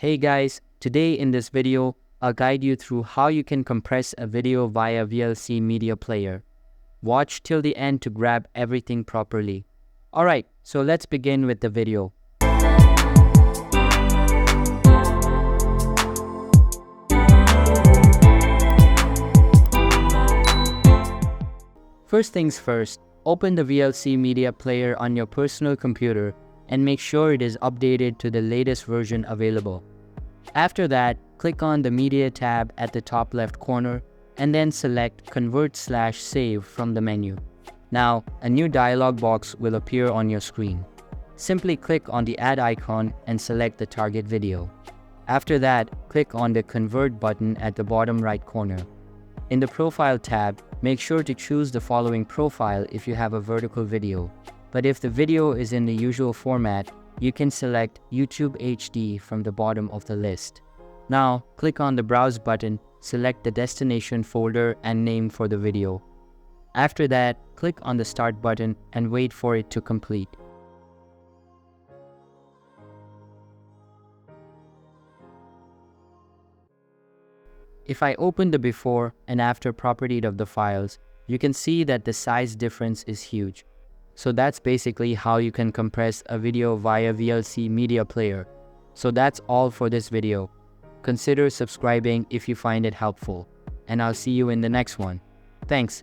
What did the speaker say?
Hey guys, today in this video, I'll guide you through how you can compress a video via VLC Media Player. Watch till the end to grab everything properly. Alright, so let's begin with the video. First things first, open the VLC Media Player on your personal computer and make sure it is updated to the latest version available. After that, click on the Media tab at the top left corner and then select Convert/Save from the menu. Now, a new dialog box will appear on your screen. Simply click on the Add icon and select the target video. After that, click on the Convert button at the bottom right corner. In the Profile tab, make sure to choose the following profile if you have a vertical video. But if the video is in the usual format, you can select YouTube HD from the bottom of the list. Now, click on the Browse button, select the destination folder and name for the video. After that, click on the Start button and wait for it to complete. If I open the before and after property of the files, you can see that the size difference is huge. So that's basically how you can compress a video via VLC Media Player. So that's all for this video. Consider subscribing if you find it helpful, and I'll see you in the next one. Thanks.